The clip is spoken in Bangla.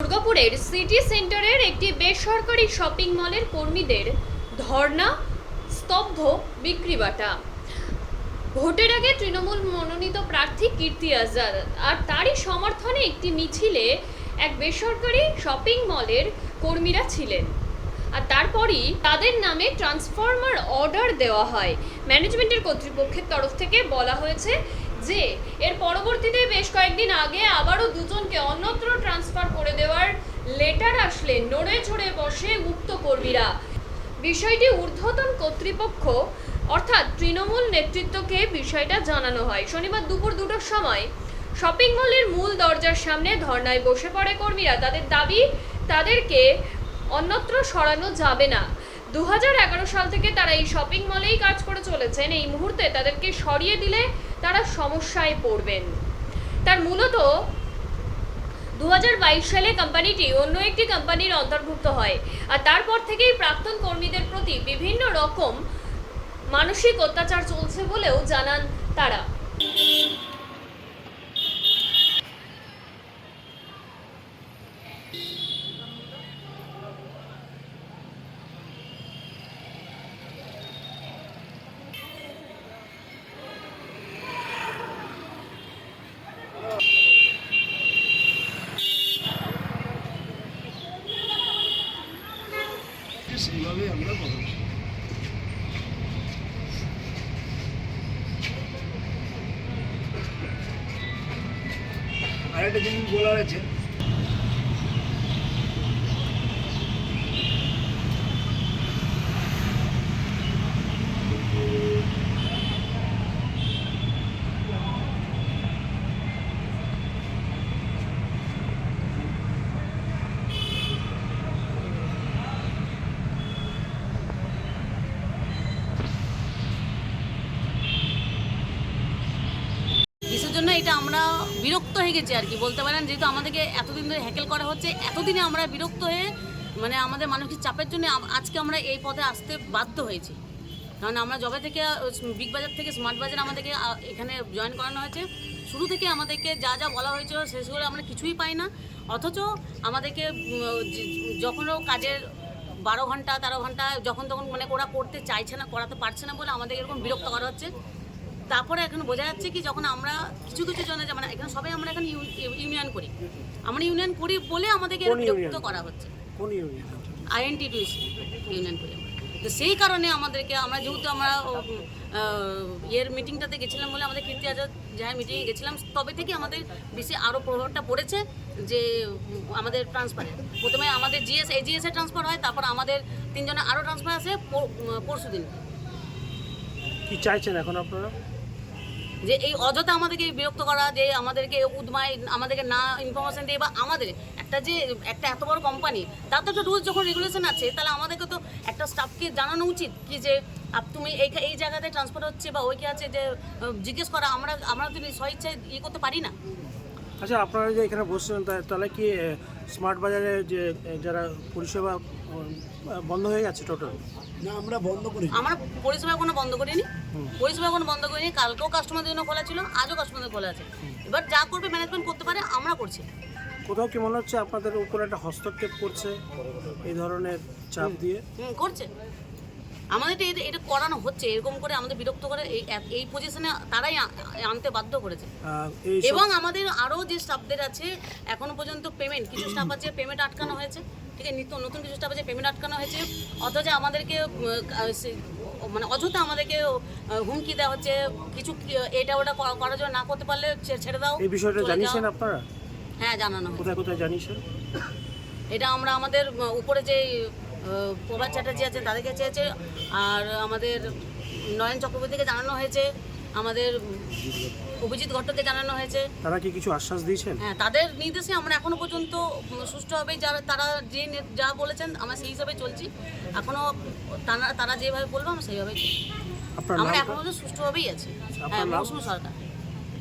দুর্গাপুরের সিটি সেন্টারের একটি বেসরকারি শপিং মলের কর্মীদের ধর্ণা, স্তব্ধ বিক্রিবাটা। ভোটের আগে তৃণমূল মনোনীত প্রার্থী কীর্তি আজাদ আর তারই সমর্থনে একটি মিছিলে এক বেসরকারি শপিং মলের কর্মীরা ছিলেন। আর তারপরই তাদের নামে ট্রান্সফার্মার অর্ডার দেওয়া হয়। ম্যানেজমেন্টের কর্তৃপক্ষের তরফ থেকে বলা হয়েছে যে এর পরবর্তীতে বেশ কয়েকদিন আগে আবারও দুজনকে অন্যত্র ট্রান্সফার করে দেওয়ার লেটার আসলে নড়ে চড়ে বসে উক্ত কর্মীরা। বিষয়টি ঊর্ধ্বতন কর্তৃপক্ষ অর্থাৎ তৃণমূল নেতৃত্বকে বিষয়টা জানানো হয়। শনিবার দুপুর 2টার সময় শপিং মলের মূল দরজার সামনে ধর্নায় বসে পড়ে কর্মীরা। তাদের দাবি তাদেরকে অন্যত্র সরানো যাবে না। 2011 সাল থেকে তারা এই শপিং মলেই কাজ করে চলেছেন। এই মুহূর্তে তাদেরকে সরিয়ে দিলে তারা সমস্যায় পড়বেন। তার মূলত 2022 সালে কোম্পানিটি অন্য একটি কোম্পানির অন্তর্ভুক্ত হয়। আর তারপর থেকেই প্রাক্তন কর্মীদের প্রতি বিভিন্ন রকম মানসিক অত্যাচার চলছে বলেও জানান তারা। সেইভাবে আমরা বলব। আরেকটা জিনিস বলার আছে, কিসের জন্য এটা আমরা বিরক্ত হয়ে গেছি আর কি বলতে পারেন। যেহেতু আমাদেরকে এতদিন ধরে হ্যাকেল করা হচ্ছে, এতদিনে আমরা বিরক্ত হয়ে মানে আমাদের মানসিক চাপের জন্য আজকে আমরা এই পথে আসতে বাধ্য হয়েছি। কারণ আমরা যবে থেকে বিগ বাজার থেকে স্মার্ট বাজার আমাদেরকে এখানে জয়েন করানো হয়েছে, শুরু থেকে আমাদেরকে যা যা বলা হয়েছিল সেগুলো আমরা কিছুই পাই না। অথচ আমাদেরকে যখনও কাজের 12 ঘন্টা 13 ঘন্টা যখন তখন মানে ওরা করতে চাইছে না, করাতে পারছে না বলে আমাদের এরকম বিরক্ত করা হচ্ছে। তারপরে এখন বোঝা যাচ্ছে কি যখন আমরা কিছু কিছু জনে মানে এখানে সবাই আমরা এখানে ইউনিয়ন করি, আমরা ইউনিয়ন করি বলে আমাদেরকে বিরক্ত করা হচ্ছে। কোন ইউনিয়ন? INTTUC ইউনিয়ন করি আমরা। তো সেই কারণে আমাদেরকে আমরা যেহেতু আমরা ইয়ের মিটিংটাতে গেছিলাম বলে আমাদের কীর্তি আজাদ যার মিটিংয়ে গেছিলাম তবে থেকে আমাদের বেশি আরও প্রভাবটা পড়েছে যে আমাদের ট্রান্সফারে প্রথমে আমাদের AGS-এ ট্রান্সফার হয়, তারপর আমাদের 3 জনের আরও ট্রান্সফার আসে পরশু দিন। কি চাইছেন এখন আপনারা? যে এই অযথা আমাদেরকে বিরক্ত করা, যে আমাদেরকে উদ্মায় আমাদেরকে না ইনফরমেশন দিয়ে বা আমাদের একটা এত বড় কোম্পানি তার তো একটা রুলস যখন রেগুলেশন আছে, তাহলে আমাদেরকে তো একটা স্টাফকে জানানো উচিত কি যে তুমি এই জায়গাতে ট্রান্সফার হচ্ছে বা ওই কি আছে যে জিজ্ঞেস করা। আমরা তো স্বইচ্ছায় করতে পারি না। আচ্ছা, আপনারা যে এখানে বসছেন তাহলে কি স্মার্ট বাজারে যে যারা পরিষেবা বন্ধ হয়ে গেছে টোটাল? না, আমরা পরিষেবা কোনো বন্ধ করিনি। কালকেও কাস্টমারদের জন্য খোলা ছিল, আজও কাস্টমারদের খোলা আছে। এবার যা করবে ম্যানেজমেন্ট করতে পারে, আমরা করছি। কোথাও কি মনে হচ্ছে আপনাদের উপর একটা হস্তক্ষেপ করছে এই ধরনের চাপ দিয়ে? করছে। আমাদের এটা করানো হচ্ছে, এরকম করে আমাদের বিরক্ত করে এই পজিশনে তারাই আনতে বাধ্য করেছে। এবং আমাদের আরও যে স্টাফদের আছে এখনো পর্যন্ত পেমেন্ট, কিছু স্টাফ আছে পেমেন্ট আটকানো হয়েছে, ঠিক আছে, নতুন কিছু স্টাফ আছে পেমেন্ট আটকানো হয়েছে। অথচ আমাদেরকে মানে অযথা আমাদেরকে হুমকি দেওয়া হচ্ছে, কিছু এটা ওটা করার জন্য না করতে পারলে ছেড়ে দাও। এই বিষয়টা জানিয়েছেন আপনারা? হ্যাঁ, জানানো হয়। কোথায় কোথায় জানিয়েছেন? এটা আমরা আমাদের উপরে যে প্রভাত চ্যাটার্জি আছে তাদেরকে চেয়েছে, আর আমাদের নয়ন চক্রবর্তীকে জানানো হয়েছে, আমাদের অভিজিৎ ঘট্টকে জানানো হয়েছে। তারা কি কিছু আশ্বাস দিয়েছেন? হ্যাঁ, তাদের নির্দেশে আমরা এখনো পর্যন্ত সুষ্ঠুভাবে তারা যা বলেছেন আমরা সেই হিসাবে চলছি। এখনো তারা যেভাবে বলবো আমরা সেইভাবেই চলছি। আমরা এখনো পর্যন্ত সুষ্ঠুভাবেই আছি। হ্যাঁ, মৌসুমী সরকার।